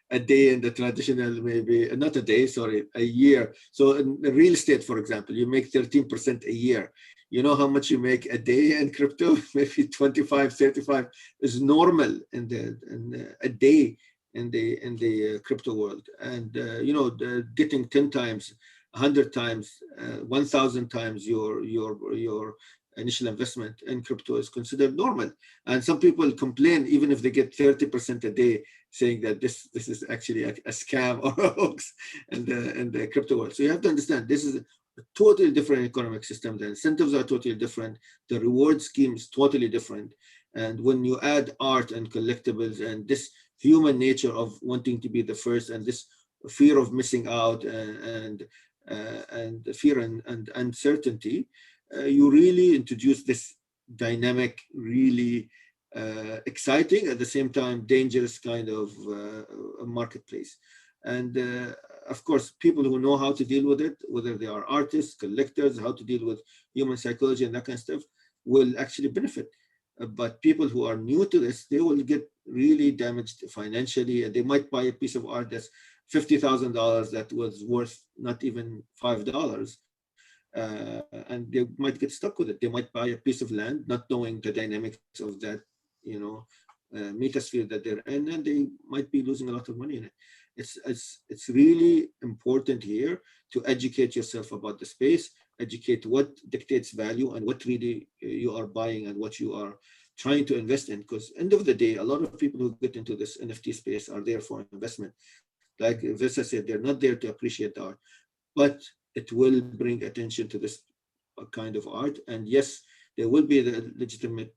a day in the traditional, maybe not a day, sorry, a year. So in the real estate, for example, you make 13% a year. You know how much you make a day in crypto? Maybe 25, 35 is normal in a day in the crypto world. And getting 10 times 100 times, 1,000 times your initial investment in crypto is considered normal. And some people complain even if they get 30% a day, saying that this is actually a scam or a hoax in the crypto world. So you have to understand, this is a totally different economic system. The incentives are totally different. The reward scheme is totally different. And when you add art and collectibles and this human nature of wanting to be the first, and this fear of missing out, and fear and uncertainty, you really introduce this dynamic, really exciting, at the same time dangerous kind of marketplace. And of course, people who know how to deal with it, whether they are artists, collectors, how to deal with human psychology and that kind of stuff, will actually benefit. But people who are new to this, they will get really damaged financially, and they might buy a piece of art that's $50,000 that was worth not even $5. And they might get stuck with it. They might buy a piece of land, not knowing the dynamics of that, metasphere that they're in, and they might be losing a lot of money in it. It's really important here to educate yourself about the space, educate what dictates value and what really you are buying and what you are trying to invest in. Because end of the day, a lot of people who get into this NFT space are there for investment. Like Vesa said, they're not there to appreciate art, but it will bring attention to this kind of art. And yes, there will be the legitimate,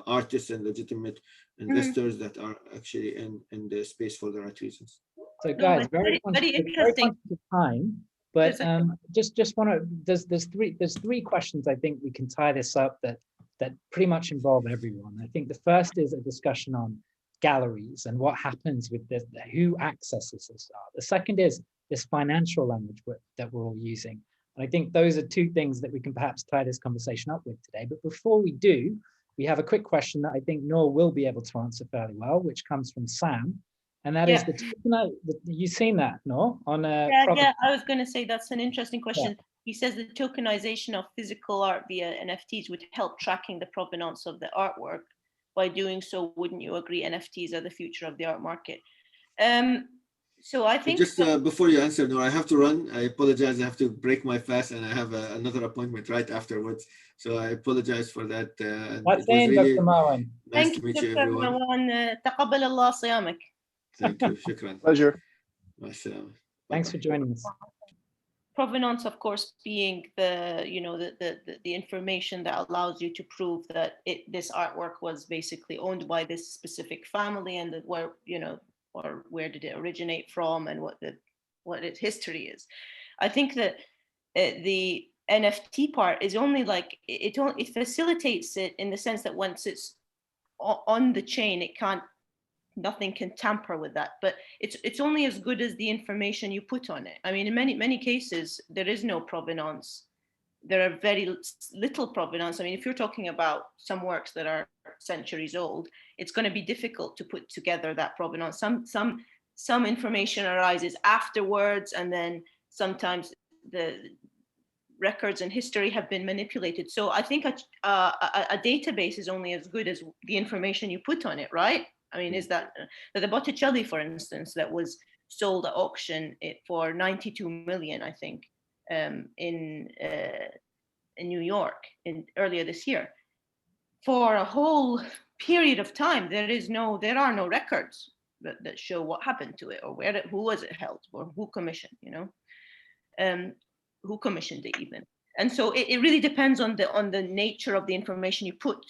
artists and legitimate investors that are actually in the space for the right reasons. So guys, very interesting time, but just want to, there's three questions I think we can tie this up that pretty much involve everyone. I think the first is a discussion on galleries and what happens with this, who accesses this art. The second is this financial language that we're all using. And I think those are two things that we can perhaps tie this conversation up with today. But before we do, we have a quick question that I think Noor will be able to answer fairly well, which comes from Sam. And that is you've seen that, Noor? I was going to say that's an interesting question. Yeah. He says the tokenization of physical art via NFTs would help tracking the provenance of the artwork. By doing so, wouldn't you agree NFTs are the future of the art market? So I think just before you answer, Noor, I have to run. I apologize. I have to break my fast, and I have another appointment right afterwards. So I apologize for that. It was really nice to meet you, everyone. تقبل الله صيامك. Thank you. Shukran. Pleasure. Thanks for joining us. Provenance, of course, being the information that allows you to prove that this artwork was basically owned by this specific family, and that where did it originate from, and what its history is. I think that the NFT part is only like it facilitates it in the sense that once it's on the chain, nothing can tamper with that, but it's only as good as the information you put on it. I mean, in many cases, there is no provenance. There are very little provenance. I mean, if you're talking about some works that are centuries old, it's going to be difficult to put together that provenance. Some information arises afterwards, and then sometimes the records and history have been manipulated. So I think a database is only as good as the information you put on it, right? I mean, is that the Botticelli, for instance, that was sold at auction for 92 million, I think, in New York earlier this year. For a whole period of time, there are no records that show what happened to it, or who was it held, or who commissioned, who commissioned it even. And so it really depends on the nature of the information you put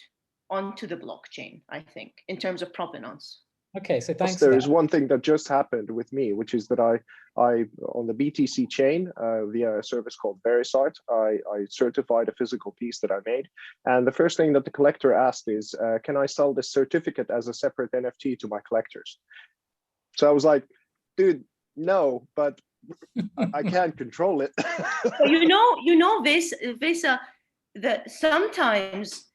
onto the blockchain, I think, in terms of provenance. Okay, so thanks. There is one thing that just happened with me, which is that I on the BTC chain via a service called Verisite, I certified a physical piece that I made, and the first thing that the collector asked is, can I sell this certificate as a separate NFT to my collectors? So I was like, dude, no, but I can't control it. Vesa, that sometimes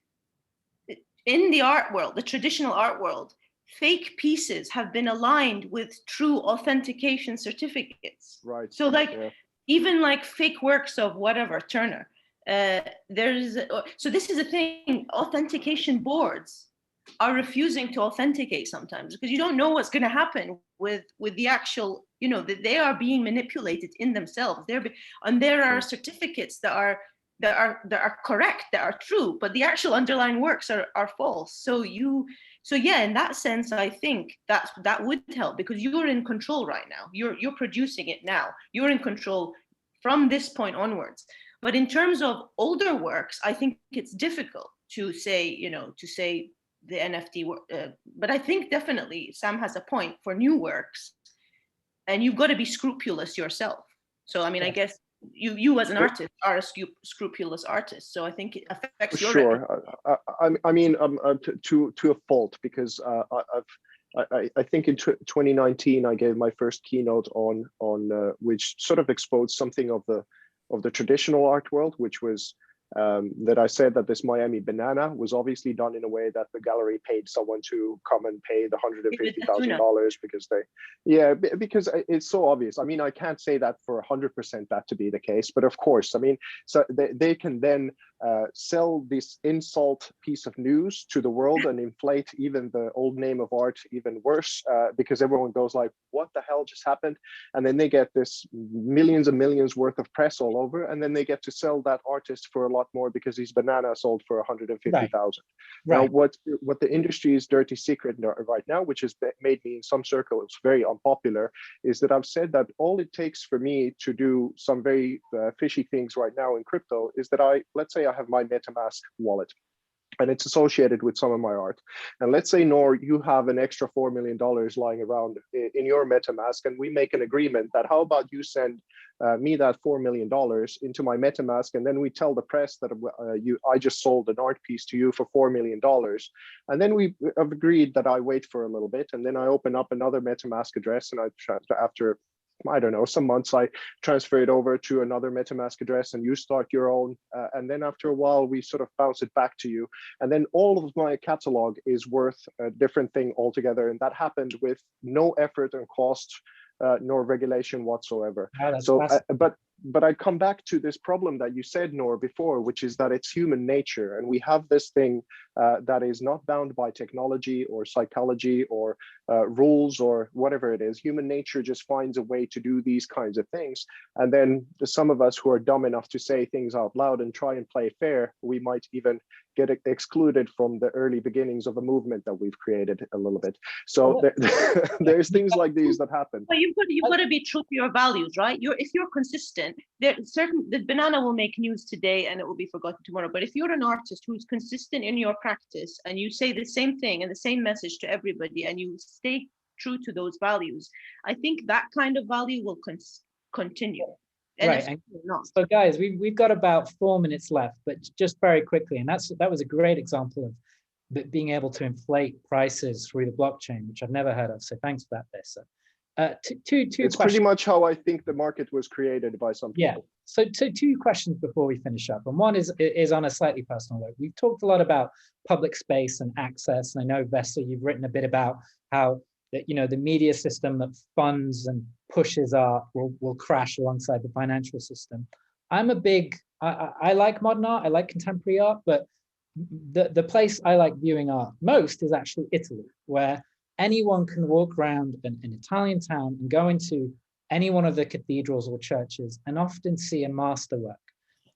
in the art world, the traditional art world, fake pieces have been aligned with true authentication certificates. Right. So even like fake works of whatever, Turner, so this is a thing, authentication boards are refusing to authenticate sometimes because you don't know what's going to happen with the actual you know, that they are being manipulated in themselves. And there are certificates that are correct, that are true, but the actual underlying works are false. So yeah, in that sense, I think that would help, because you're in control right now. You're producing it now. You're in control from this point onwards. But in terms of older works, I think it's difficult to say, you know, the NFT. But I think definitely Sam has a point for new works, and you've got to be scrupulous yourself. So I mean, I guess you as an artist are a scrupulous artist. So I think it affects your sure. I mean, to a fault, because I think in 2019 I gave my first keynote on which sort of exposed something of the traditional art world, which was that I said that this Miami banana was obviously done in a way that the gallery paid someone to come and pay the $150,000 because because it's so obvious. I mean, I can't say that for 100% that to be the case, but of course, I mean, so they can then sell this insult piece of news to the world and inflate even the old name of art even worse, because everyone goes like, what the hell just happened? And then they get this millions and millions worth of press all over, and then they get to sell that artist for a lot more because his banana sold for 150,000. Now, what the industry's dirty secret right now, which has made me in some circles very unpopular, is that I've said that all it takes for me to do some very fishy things right now in crypto is that let's say I have my MetaMask wallet, and it's associated with some of my art. And let's say, Noor, you have an extra $4 million lying around in your MetaMask, and we make an agreement that how about you send me that $4 million into my MetaMask, and then we tell the press that I just sold an art piece to you for $4 million. And then we have agreed that I wait for a little bit, and then I open up another MetaMask address, and after I don't know, some months I transfer it over to another MetaMask address and you start your own. And then after a while, we sort of bounce it back to you. And then all of my catalog is worth a different thing altogether. And that happened with no effort and cost, nor regulation whatsoever. So, but I come back to this problem that you said, Noor, before, which is that it's human nature. And we have this thing that is not bound by technology or psychology or rules or whatever it is. Human nature just finds a way to do these kinds of things. And then some of us who are dumb enough to say things out loud and try and play fair, we might even get excluded from the early beginnings of a movement that we've created a little bit. So there's things like these that happen. But you've got to be true to your values, right? If you're consistent, the banana will make news today and it will be forgotten tomorrow. But if you're an artist who's consistent in your practice and you say the same thing and the same message to everybody and you stay true to those values, I think that kind of value will continue. Right. So guys, we've got about 4 minutes left, but just very quickly, and that was a great example of being able to inflate prices through the blockchain, which I've never heard of. So thanks for that, Bessa. Two it's questions. Pretty much how I think the market was created by some people. So two questions before we finish up, and one is on a slightly personal note. We've talked a lot about public space and access, and I know, Bessa, you've written a bit about how the media system that funds and pushes art will crash alongside the financial system. I'm I like modern art, I like contemporary art, but the place I like viewing art most is actually Italy, where anyone can walk around an Italian town and go into any one of the cathedrals or churches and often see a masterwork.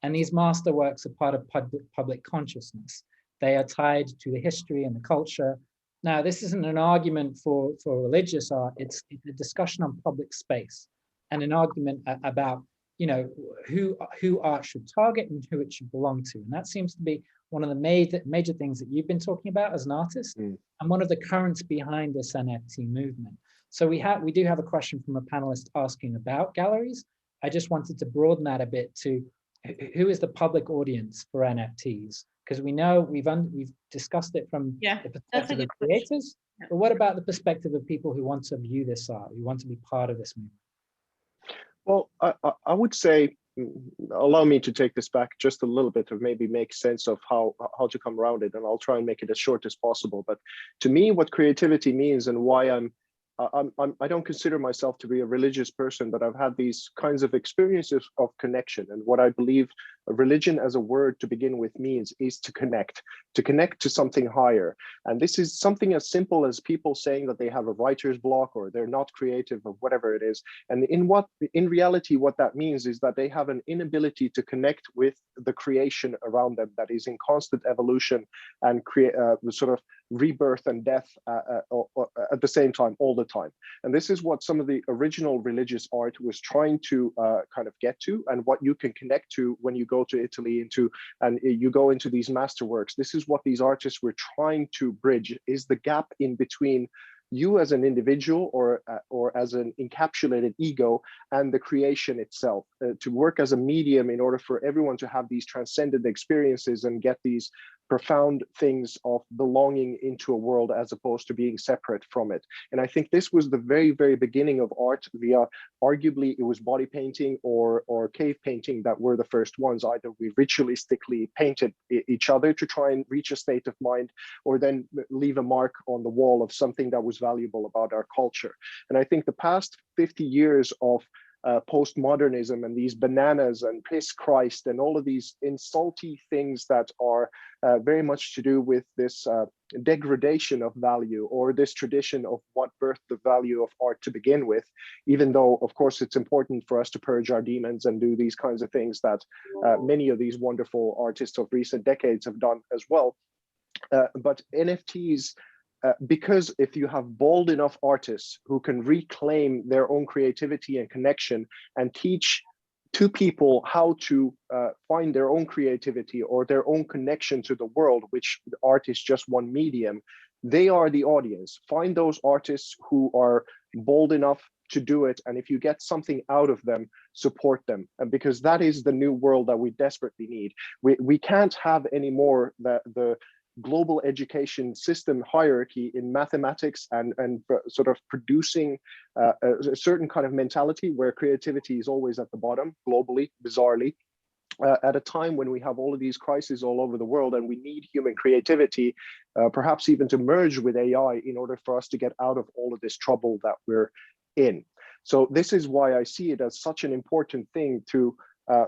And these masterworks are part of public consciousness. They are tied to the history and the culture. Now, this isn't an argument for religious art. It's a discussion on public space and an argument about, who art should target and who it should belong to. And that seems to be one of the major things that you've been talking about as an artist, and one of the currents behind this NFT movement. So we do have a question from a panelist asking about galleries. I just wanted to broaden that a bit to who is the public audience for NFTs? Because we know we've discussed it from the perspective of creators, but what about the perspective of people who want to view this art, who want to be part of this movement? Well, I would say, allow me to take this back just a little bit to maybe make sense of how to come around it, and I'll try and make it as short as possible. But to me, what creativity means and why I don't consider myself to be a religious person, but I've had these kinds of experiences of connection. And what I believe religion as a word to begin with means is to connect to something higher. And this is something as simple as people saying that they have a writer's block or they're not creative or whatever it is. And in reality, what that means is that they have an inability to connect with the creation around them that is in constant evolution and create sort of rebirth and death at the same time, all the time. And this is what some of the original religious art was trying to kind of get to, and what you can connect to when you go to Italy and you go into these masterworks. This is what these artists were trying to bridge, is the gap in between you as an individual or as an encapsulated ego and the creation itself, to work as a medium in order for everyone to have these transcendent experiences and get these profound things of belonging into a world as opposed to being separate from it. And I think this was the very, very beginning of art via, arguably it was body painting or cave painting that were the first ones. Either we ritualistically painted each other to try and reach a state of mind, or then leave a mark on the wall of something that was valuable about our culture. And I think the past 50 years of postmodernism and these bananas and piss Christ and all of these insulty things that are very much to do with this degradation of value, or this tradition of what birthed the value of art to begin with, even though of course it's important for us to purge our demons and do these kinds of things that many of these wonderful artists of recent decades have done as well. But NFTs, because if you have bold enough artists who can reclaim their own creativity and connection and teach to people how to find their own creativity or their own connection to the world, which art is just one medium, they are the audience. Find those artists who are bold enough to do it, and if you get something out of them, support them, and because that is the new world that we desperately need. We can't have anymore the global education system hierarchy in mathematics and sort of producing a certain kind of mentality where creativity is always at the bottom globally, bizarrely, at a time when we have all of these crises all over the world, and we need human creativity, perhaps even to merge with AI in order for us to get out of all of this trouble that we're in. So this is why I see it as such an important thing to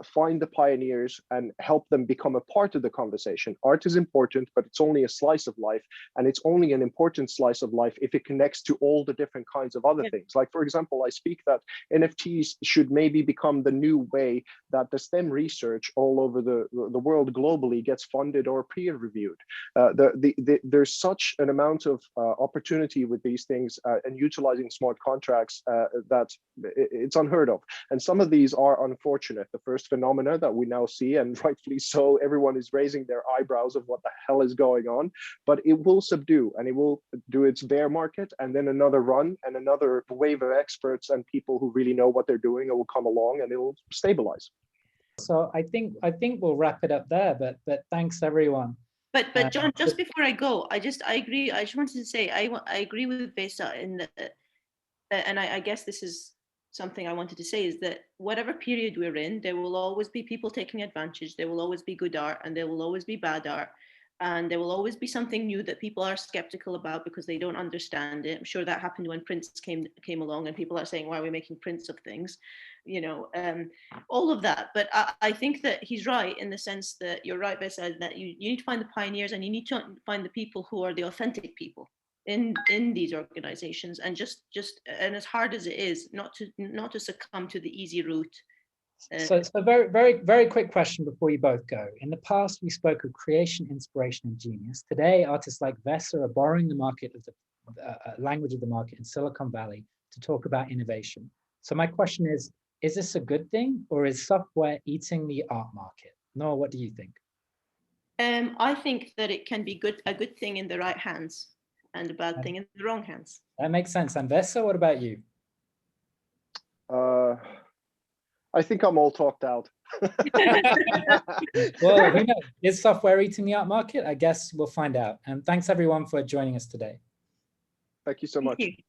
find the pioneers and help them become a part of the conversation. Art is important, but it's only a slice of life, and it's only an important slice of life if it connects to all the different kinds of other things. Like, for example, I speak that NFTs should maybe become the new way that the STEM research all over the world globally gets funded or peer-reviewed. There's such an amount of opportunity with these things and utilizing smart contracts that it's unheard of. And some of these are unfortunate. The first phenomena that we now see, and rightfully so, everyone is raising their eyebrows of what the hell is going on, but it will subdue and it will do its bear market, and then another run and another wave of experts and people who really know what they're doing will come along and it will stabilize. So I think we'll wrap it up there, but thanks everyone. But John, just before I go, I agree. I just wanted to say I agree with Vesa in that, and I guess this is something I wanted to say, is that whatever period we're in, there will always be people taking advantage. There will always be good art, and there will always be bad art, and there will always be something new that people are skeptical about because they don't understand it. I'm sure that happened when prints came along, and people are saying, "Why are we making prints of things?" You know, all of that. But I think that he's right in the sense that you're right, Vesa, that you need to find the pioneers, and you need to find the people who are the authentic people in these organizations, and just and as hard as it is, not to succumb to the easy route. So very quick question before you both go. In the past, we spoke of creation, inspiration, and genius. Today, artists like Vesa are borrowing the market of the language of the market in Silicon Valley to talk about innovation. So my question is this a good thing, or is software eating the art market? Noah, what do you think? I think that it can be a good thing in the right hands, and a bad thing in the wrong hands. That makes sense. And Vesa, what about you? I think I'm all talked out. Well, who knows? Is software eating the art market? I guess we'll find out. And thanks everyone for joining us today. Thank you so much. Thank you.